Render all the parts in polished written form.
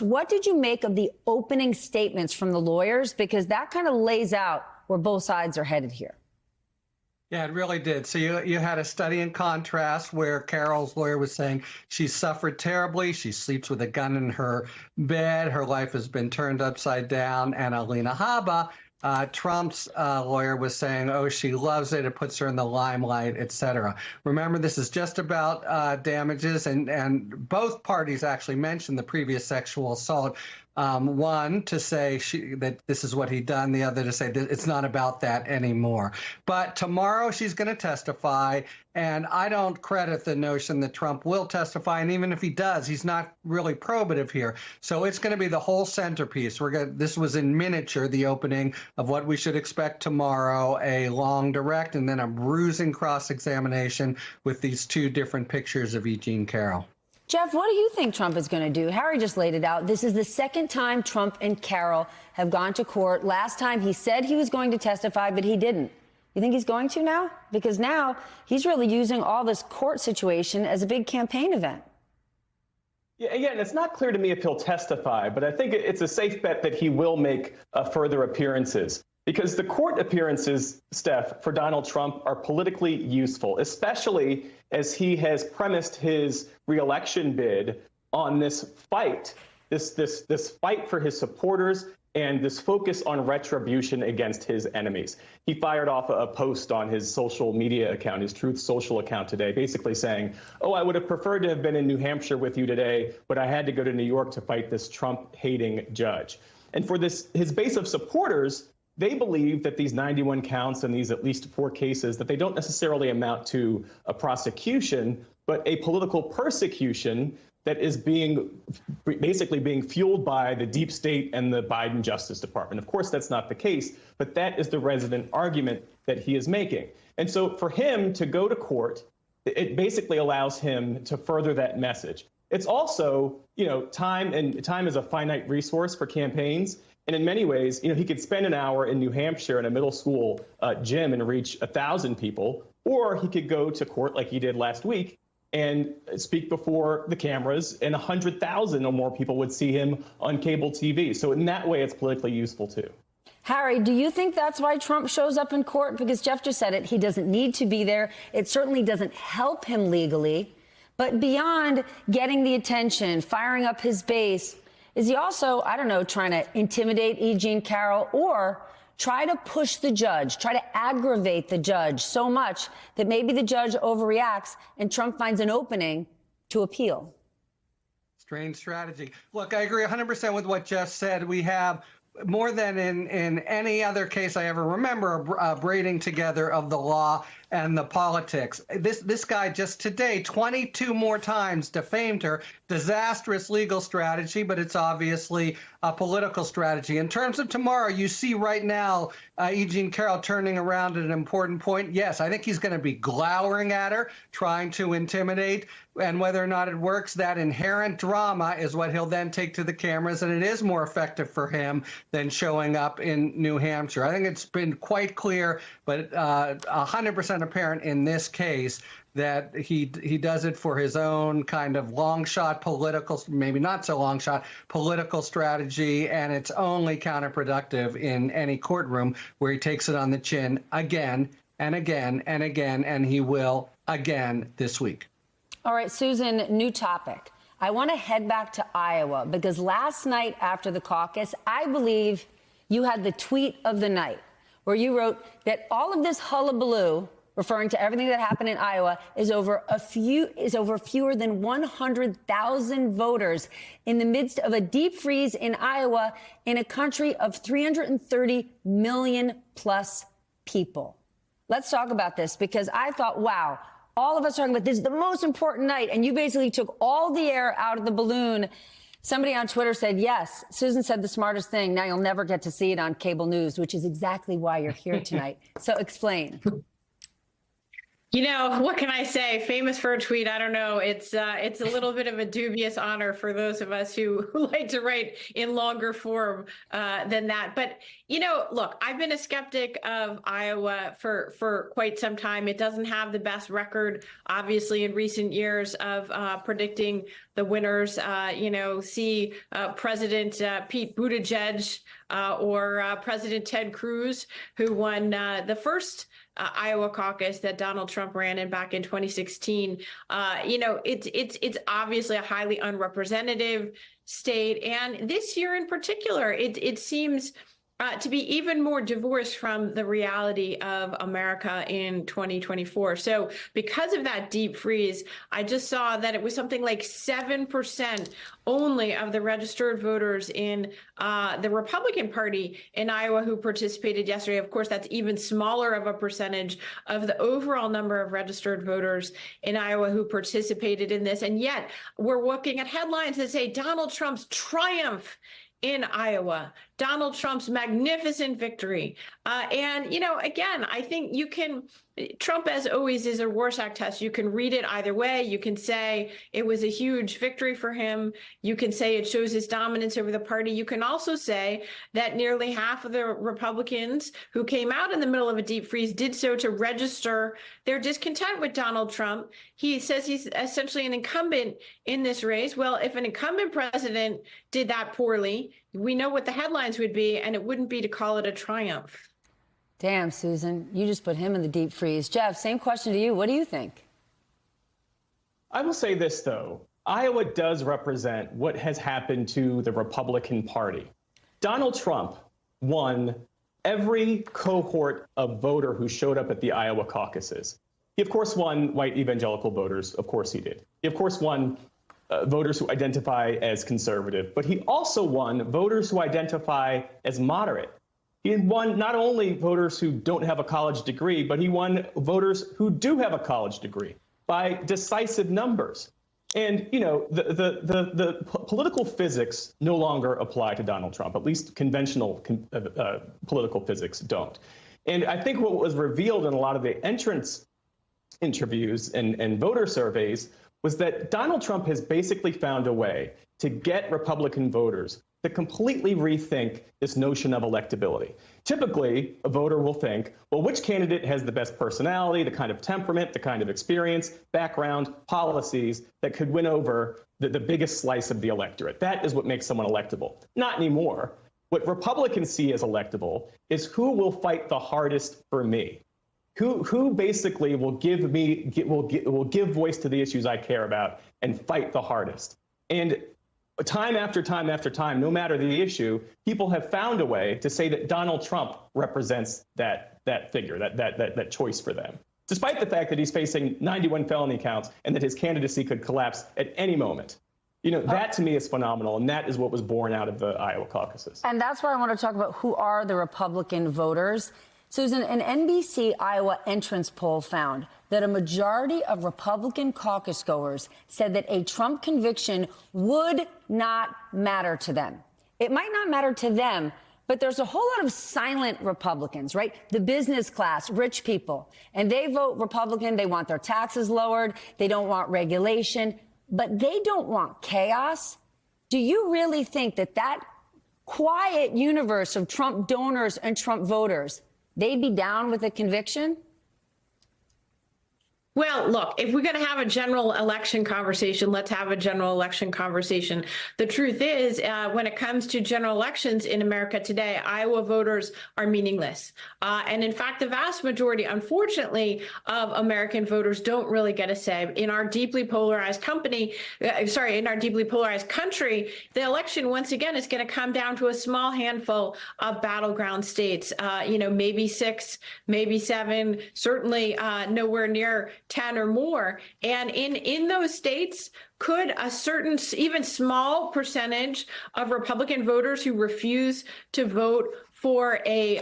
what did you make of the opening statements from the lawyers? Because that kind of lays out where both sides are headed here. Yeah, it really did. So you had a study in contrast where Carol's lawyer was saying she suffered terribly. She sleeps with a gun in her bed. Her life has been turned upside down. And Alina Habba, Trump's lawyer, was saying, oh, she loves it. It puts her in the limelight, et cetera. Remember, this is just about damages. And both parties actually mentioned the previous sexual assault. One to say that this is what he'd done, the other to say that it's not about that anymore. But tomorrow she's going to testify, and I don't credit the notion that Trump will testify, and even if he does, he's not really probative here. So it's going to be the whole centerpiece. This was in miniature, the opening of what we should expect tomorrow, a long direct and then a bruising cross-examination with these two different pictures of E. Jean Carroll. Jeff, what do you think Trump is going to do? Harry just laid it out. This is the second time Trump and Carroll have gone to court. Last time he said he was going to testify, but he didn't. You think he's going to now? Because now he's really using all this court situation as a big campaign event. Yeah, again, it's not clear to me if he'll testify, but I think it's a safe bet that he will make further appearances. Because the court appearances, Steph, for Donald Trump are politically useful, especially as he has premised his reelection bid on this fight, this fight for his supporters and this focus on retribution against his enemies. He fired off a post on his social media account, his Truth Social account today, basically saying, oh, I would have preferred to have been in New Hampshire with you today, but I had to go to New York to fight this Trump-hating judge. And for his base of supporters, they believe that these 91 counts and these at least 4 cases, that they don't necessarily amount to a prosecution, but a political persecution that is basically being fueled by the deep state and the Biden Justice Department. Of course, that's not the case, but that is the resident argument that he is making. And so for him to go to court, it basically allows him to further that message. It's also, time is a finite resource for campaigns. And in many ways, he could spend an hour in New Hampshire in a middle school gym and reach 1,000 people, or he could go to court like he did last week and speak before the cameras, and 100,000 or more people would see him on cable TV. So in that way, it's politically useful, too. Harry, do you think that's why Trump shows up in court? Because Jeff just said it. He doesn't need to be there. It certainly doesn't help him legally. But beyond getting the attention, firing up his base, is he also, I don't know, trying to intimidate E. Jean Carroll or try to push the judge, try to aggravate the judge so much that maybe the judge overreacts and Trump finds an opening to appeal? Strange strategy. Look, I agree 100% with what Jeff said. We have more than in any other case I ever remember, a braiding together of the law and the politics. This guy just today, 22 more times defamed her. Disastrous legal strategy, but it's obviously a political strategy. In terms of tomorrow, you see right now E. Jean Carroll turning around at an important point. Yes, I think he's going to be glowering at her, trying to intimidate. And whether or not it works, that inherent drama is what he'll then take to the cameras. And it is more effective for him than showing up in New Hampshire. I think it's been quite clear, but 100% apparent in this case that he does it for his own kind of long shot political, maybe not so long shot political strategy, and it's only counterproductive in any courtroom where he takes it on the chin again and again and again, and he will again this week. All right, Susan, new topic. I want to head back to Iowa because last night after the caucus, I believe you had the tweet of the night where you wrote that all of this hullabaloo, referring to everything that happened in Iowa, is over fewer than 100,000 voters in the midst of a deep freeze in Iowa in a country of 330 million plus people. Let's talk about this because I thought, wow, all of us talking about this is the most important night, and you basically took all the air out of the balloon. Somebody on Twitter said, yes, Susan said the smartest thing. Now you'll never get to see it on cable news, which is exactly why you're here tonight. So explain. What can I say? Famous for a tweet. I don't know. It's a little bit of a dubious honor for those of us who like to write in longer form than that. But, look, I've been a skeptic of Iowa for quite some time. It doesn't have the best record, obviously, in recent years of predicting the winners, see President Pete Buttigieg or President Ted Cruz, who won the first Iowa caucus that Donald Trump ran in back in 2016. It's obviously a highly unrepresentative state, and this year in particular, it seems to be even more divorced from the reality of America in 2024. So because of that deep freeze, I just saw that it was something like 7% only of the registered voters in the Republican Party in Iowa who participated yesterday. Of course, that's even smaller of a percentage of the overall number of registered voters in Iowa who participated in this. And yet we're looking at headlines that say Donald Trump's triumph in Iowa, Donald Trump's magnificent victory. Again, I think Trump, as always, is a Rorschach test. You can read it either way. You can say it was a huge victory for him. You can say it shows his dominance over the party. You can also say that nearly half of the Republicans who came out in the middle of a deep freeze did so to register their discontent with Donald Trump. He says he's essentially an incumbent in this race. Well, if an incumbent president did that poorly, we know what the headlines would be, and it wouldn't be to call it a triumph. Damn, Susan, you just put him in the deep freeze. Jeff, same question to you. What do you think? I will say this, though. Iowa does represent what has happened to the Republican Party. Donald Trump won every cohort of voter who showed up at the Iowa caucuses. He, of course, won white evangelical voters. Of course he did. He, of course, won voters who identify as conservative. But he also won voters who identify as moderate. He won not only voters who don't have a college degree, but he won voters who do have a college degree by decisive numbers. And, the political physics no longer apply to Donald Trump, at least conventional political physics don't. And I think what was revealed in a lot of the entrance interviews and voter surveys was that Donald Trump has basically found a way to get Republican voters to completely rethink this notion of electability. Typically, a voter will think, well, which candidate has the best personality, the kind of temperament, the kind of experience, background, policies that could win over the biggest slice of the electorate? That is what makes someone electable. Not anymore. What Republicans see as electable is who will fight the hardest for me. Who basically will give voice to the issues I care about and fight the hardest. And time after time after time, no matter the issue, people have found a way to say that Donald Trump represents that figure, that choice for them, despite the fact that he's facing 91 felony counts and that his candidacy could collapse at any moment. That to me is phenomenal, and that is what was born out of the Iowa caucuses. And that's why I want to talk about who are the Republican voters. Susan, an NBC Iowa entrance poll found that a majority of Republican caucus goers said that a Trump conviction would not matter to them. It might not matter to them, but there's a whole lot of silent Republicans, right? The business class, rich people, and they vote Republican. They want their taxes lowered. They don't want regulation, but they don't want chaos. Do you really think that quiet universe of Trump donors and Trump voters, they'd be down with a conviction? Well, look, if we're going to have a general election conversation, let's have a general election conversation. The truth is, when it comes to general elections in America today, Iowa voters are meaningless. And in fact, the vast majority, unfortunately, of American voters don't really get a say. In our deeply polarized country, the election, once again, is going to come down to a small handful of battleground states, maybe 6, maybe 7, certainly nowhere near 10 or more. And in those states, could a certain, even small percentage of Republican voters who refuse to vote for a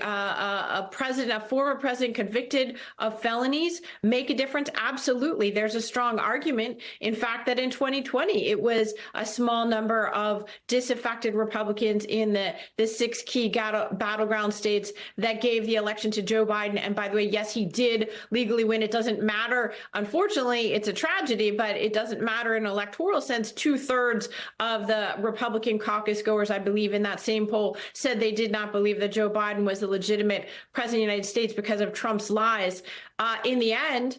former president convicted of felonies make a difference? Absolutely. There's a strong argument, in fact, that in 2020, it was a small number of disaffected Republicans in the 6 key battleground states that gave the election to Joe Biden. And by the way, yes, he did legally win. It doesn't matter. Unfortunately, it's a tragedy, but it doesn't matter in an electoral sense. 2/3 of the Republican caucus goers, I believe, in that same poll said they did not believe that Joe Biden was the legitimate president of the United States because of Trump's lies. In the end,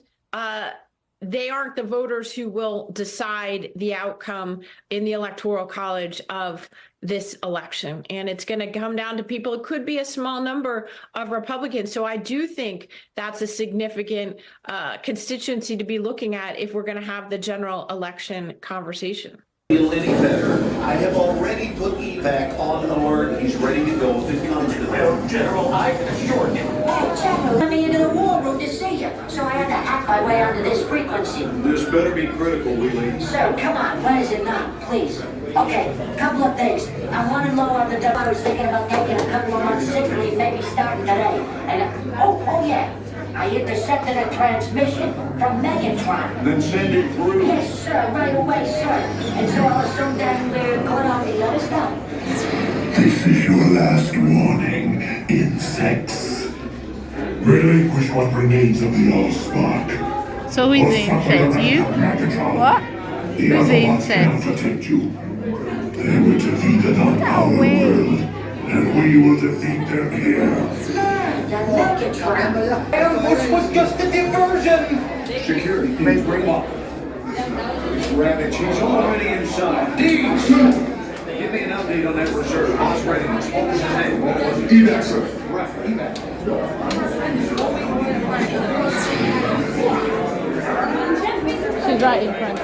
they aren't the voters who will decide the outcome in the Electoral College of this election. And it's going to come down to people. It could be a small number of Republicans. So I do think that's a significant constituency to be looking at if we're going to have the general election conversation. Feel any better. I have already put evac on alert. He's ready to go if it comes to that. General, I can assure you. Hey, Chapo, let me into the war room to see you. So I had to hack my way onto this frequency. This better be critical, Wheelie. Sir, come on, when is it not? Please. Okay, couple of things. I wanted low on the dough. I was thinking about taking a couple of months sick leave, maybe starting today. And, oh yeah. I intercepted a transmission from Megatron. Then send it through. Yes, sir, right away, sir. And so I was so damn caught on the other stuff. This is your last warning, insects. Relinquish what remains of the Allspark. So who's the insect? You? What? Who's the insect? Protect you. They were defeated on our world, and we will defeat them here. This was just a diversion. Security, please bring up. Rabbit, she's already inside. Deeds! Give me an update on that reserve. Boss readiness. What was his name? What was it? Evac, sir. Evac. She's right in front.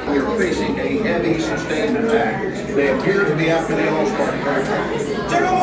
We are facing a heavy sustained attack. They appear to be after the Allspark. General